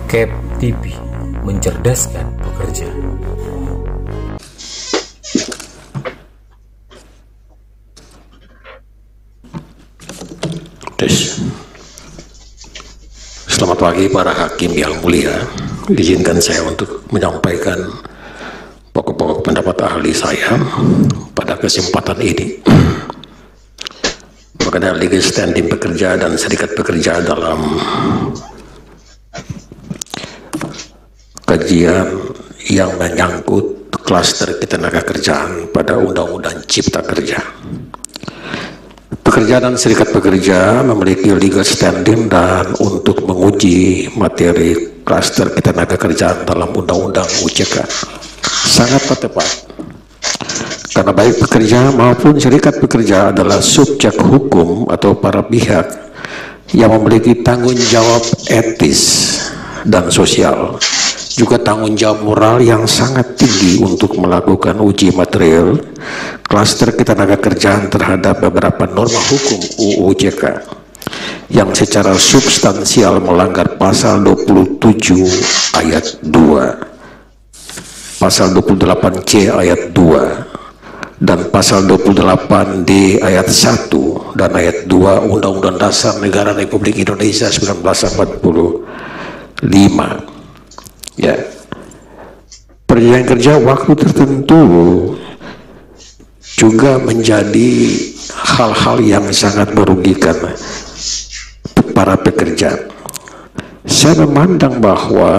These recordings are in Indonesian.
KEP TV, mencerdaskan pekerja. Selamat pagi para hakim yang mulia. Izinkan saya untuk menyampaikan pokok-pokok pendapat ahli saya pada kesempatan ini mengenai legal standing pekerja dan serikat pekerja dalam kajian yang menyangkut klaster ketenagakerjaan pada Undang-Undang Cipta Kerja. Pekerja dan serikat pekerja memiliki legal standing dan untuk menguji materi klaster ketenagakerjaan dalam Undang-Undang UCK sangat tepat, karena baik pekerja maupun serikat pekerja adalah subjek hukum atau para pihak yang memiliki tanggung jawab etis dan sosial, juga tanggung jawab moral yang sangat tinggi untuk melakukan uji material klaster ketenagakerjaan terhadap beberapa norma hukum UU JK yang secara substansial melanggar pasal 27 ayat 2, pasal 28C ayat 2, dan pasal 28D ayat 1 dan ayat 2 Undang-Undang Dasar Negara Republik Indonesia 1945. Ya, perjanjian kerja waktu tertentu juga menjadi hal-hal yang sangat merugikan para pekerja. Saya memandang bahwa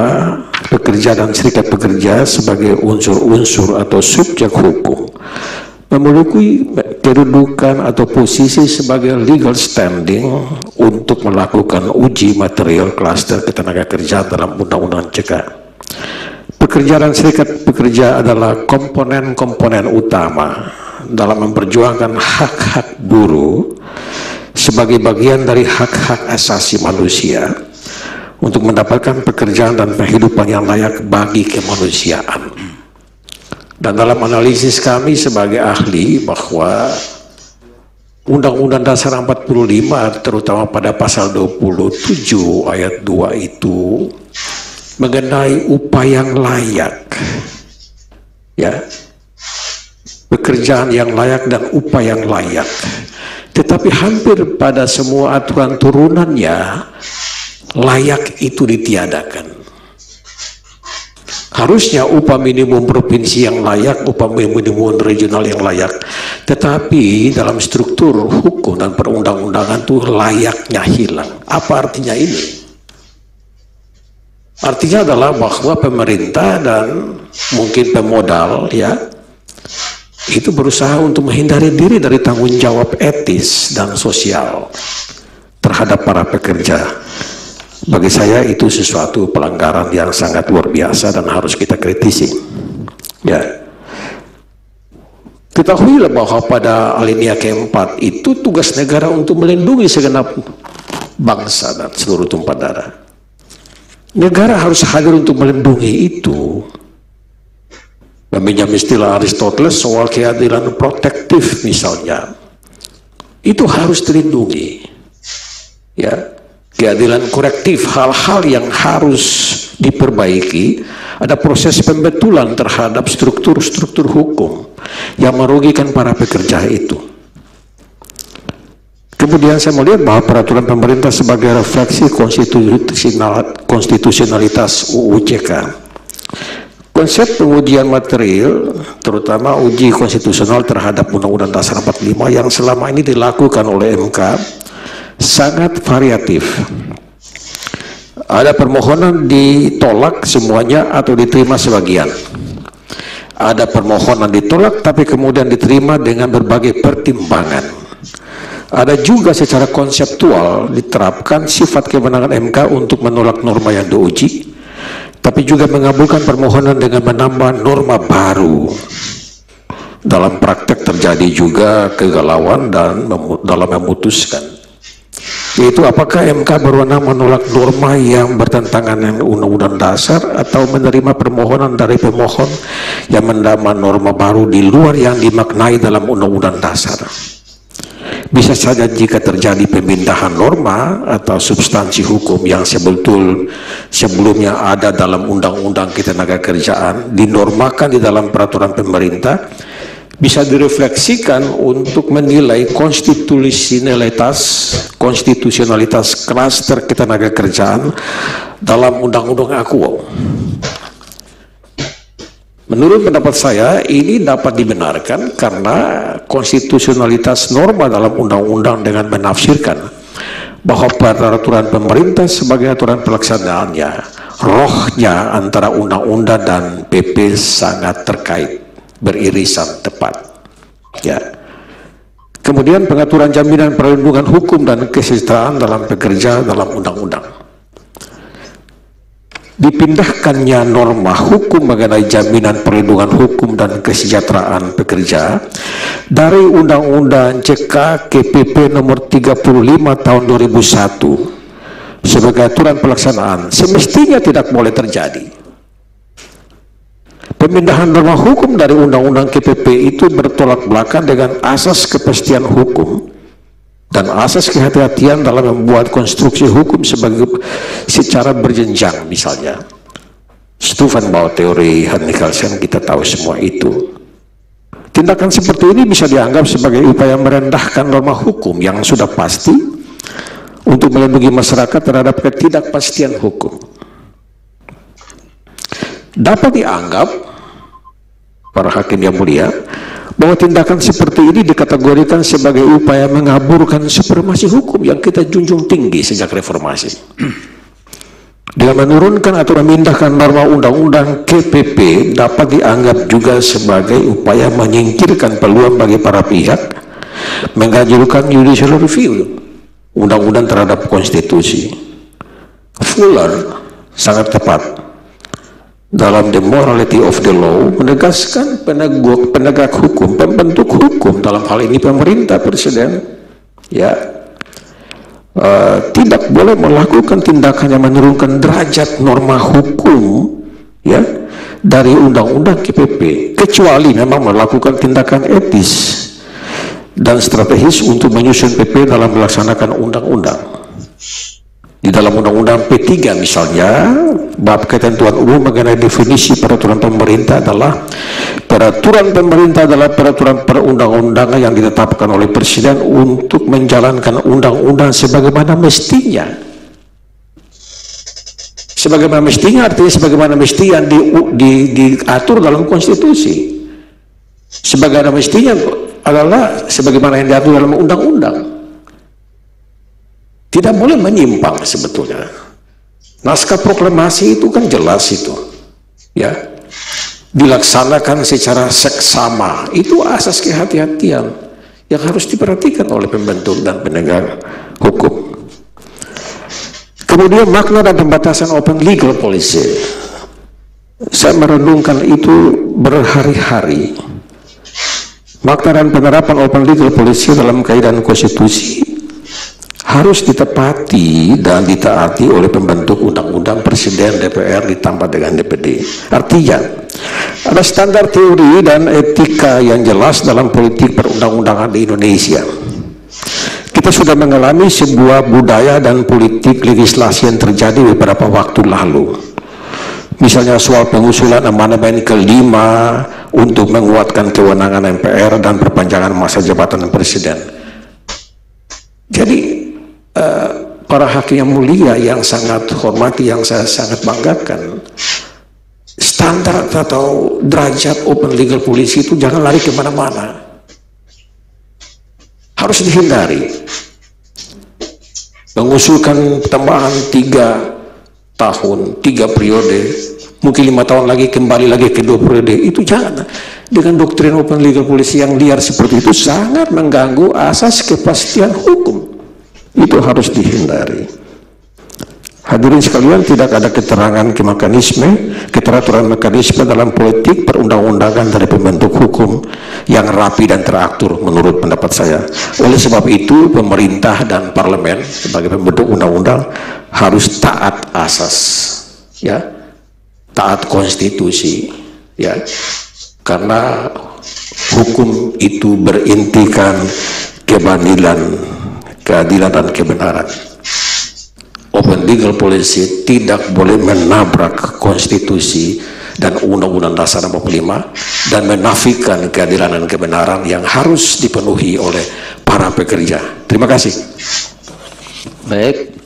pekerja dan serikat pekerja sebagai unsur-unsur atau subjek hukum memiliki kedudukan atau posisi sebagai legal standing untuk melakukan uji material klaster ketenagakerjaan dalam Undang-Undang CK. Pekerja dan serikat pekerja adalah komponen-komponen utama dalam memperjuangkan hak-hak buruh sebagai bagian dari hak-hak asasi manusia untuk mendapatkan pekerjaan dan kehidupan yang layak bagi kemanusiaan. Dan dalam analisis kami sebagai ahli bahwa Undang-Undang Dasar 45 terutama pada pasal 27 ayat 2 itu mengenai upah yang layak, ya, pekerjaan yang layak dan upah yang layak, tetapi hampir pada semua aturan turunannya layak itu ditiadakan. Harusnya upah minimum provinsi yang layak, upah minimum regional yang layak, tetapi dalam struktur hukum dan perundang-undangan itu layaknya hilang. Apa artinya ini? Artinya adalah bahwa pemerintah dan mungkin pemodal, ya, itu berusaha untuk menghindari diri dari tanggung jawab etis dan sosial terhadap para pekerja. Bagi saya itu sesuatu pelanggaran yang sangat luar biasa dan harus kita kritisi. Ya, ketahuilah bahwa pada alinea keempat itu tugas negara untuk melindungi segenap bangsa dan seluruh tumpah darah. Negara harus hadir untuk melindungi itu. Meminjam istilah Aristoteles soal keadilan protektif misalnya, itu harus dilindungi. Ya, keadilan korektif, hal-hal yang harus diperbaiki, ada proses pembetulan terhadap struktur-struktur hukum yang merugikan para pekerja itu. Kemudian saya melihat bahwa peraturan pemerintah sebagai refleksi konstitusionalitas UU JK. Konsep pengujian material, terutama uji konstitusional terhadap Undang-Undang Dasar 45 yang selama ini dilakukan oleh MK, sangat variatif. Ada permohonan ditolak semuanya atau diterima sebagian. Ada permohonan ditolak tapi kemudian diterima dengan berbagai pertimbangan. Ada juga secara konseptual diterapkan sifat kewenangan MK untuk menolak norma yang diuji, tapi juga mengabulkan permohonan dengan menambah norma baru. Dalam praktek terjadi juga kegalauan dan dalam memutuskan, yaitu apakah MK berwenang menolak norma yang bertentangan dengan Undang-Undang Dasar atau menerima permohonan dari pemohon yang menambah norma baru di luar yang dimaknai dalam Undang-Undang Dasar. Bisa saja jika terjadi pemindahan norma atau substansi hukum yang sebelumnya ada dalam Undang-Undang Ketenagakerjaan, dinormakan di dalam peraturan pemerintah, bisa direfleksikan untuk menilai konstitusionalitas klaster ketenagakerjaan dalam Undang-Undang AKUO. Menurut pendapat saya, ini dapat dibenarkan karena konstitusionalitas norma dalam undang-undang dengan menafsirkan bahwa peraturan pemerintah sebagai aturan pelaksanaannya, rohnya antara undang-undang dan PP sangat terkait, beririsan tepat. Ya. Kemudian pengaturan jaminan perlindungan hukum dan kesejahteraan dalam pekerja dalam undang-undang. Dipindahkannya norma hukum mengenai jaminan perlindungan hukum dan kesejahteraan pekerja dari Undang-Undang CK KPP nomor 35 tahun 2001 sebagai aturan pelaksanaan semestinya tidak boleh terjadi. Pemindahan norma hukum dari Undang-Undang KPP itu bertolak belakang dengan asas kepastian hukum dan asas kehati-hatian dalam membuat konstruksi hukum secara berjenjang. Misalnya Stefan Bauer teori Hans Kelsen, kita tahu semua itu. Tindakan seperti ini bisa dianggap sebagai upaya merendahkan norma hukum yang sudah pasti untuk melindungi masyarakat terhadap ketidakpastian hukum. Dapat dianggap, para hakim yang mulia, bahwa tindakan seperti ini dikategorikan sebagai upaya mengaburkan supremasi hukum yang kita junjung tinggi sejak reformasi. Dengan menurunkan atau memindahkan norma undang-undang KPP dapat dianggap juga sebagai upaya menyingkirkan peluang bagi para pihak mengajukan judicial review undang-undang terhadap konstitusi. Fuller sangat tepat dalam The Morality of the Law menegaskan penegak hukum, pembentuk hukum, dalam hal ini pemerintah, presiden, ya, tidak boleh melakukan tindakan yang menurunkan derajat norma hukum, ya, dari undang-undang KPP, kecuali memang melakukan tindakan etis dan strategis untuk menyusun PP dalam melaksanakan undang-undang. Di dalam Undang-Undang P3 misalnya, bab ketentuan umum mengenai definisi peraturan pemerintah adalah peraturan perundang-undangan yang ditetapkan oleh Presiden untuk menjalankan undang-undang sebagaimana mestinya. Sebagaimana mestinya artinya sebagaimana mesti yang diatur dalam konstitusi. Sebagaimana mestinya adalah sebagaimana yang diatur dalam undang-undang. Tidak boleh menyimpang sebetulnya. Naskah proklamasi itu kan jelas itu, ya, dilaksanakan secara seksama. Itu asas kehati-hatian yang harus diperhatikan oleh pembentuk dan penegak hukum. Kemudian makna dan pembatasan open legal policy, saya merenungkan itu berhari-hari. Makna dan penerapan open legal policy dalam kaidah konstitusi harus ditepati dan ditaati oleh pembentuk undang-undang, presiden, DPR ditambah dengan DPD. Artinya ada standar teori dan etika yang jelas dalam politik perundang-undangan di Indonesia. Kita sudah mengalami sebuah budaya dan politik legislasi yang terjadi beberapa waktu lalu. Misalnya soal pengusulan amandemen ke-5 untuk menguatkan kewenangan MPR dan perpanjangan masa jabatan presiden. Jadi para hakim yang mulia yang sangat hormati, yang saya sangat banggakan, standar atau derajat open legal policy itu jangan lari kemana-mana, harus dihindari. Mengusulkan tambahan 3 tahun, 3 periode, mungkin 5 tahun lagi kembali lagi ke 2 periode, itu jangan. Dengan doktrin open legal policy yang liar seperti itu sangat mengganggu asas kepastian hukum. Itu harus dihindari. Hadirin sekalian, tidak ada keteraturan mekanisme dalam politik perundang-undangan dari pembentuk hukum yang rapi dan teratur menurut pendapat saya. Oleh sebab itu, pemerintah dan parlemen sebagai pembentuk undang-undang harus taat asas, ya, taat konstitusi, ya, karena hukum itu berintikan keadilan dan kebenaran. Open legal policy tidak boleh menabrak konstitusi dan Undang-Undang Dasar 45 dan menafikan keadilan dan kebenaran yang harus dipenuhi oleh para pekerja. Terima kasih. Baik.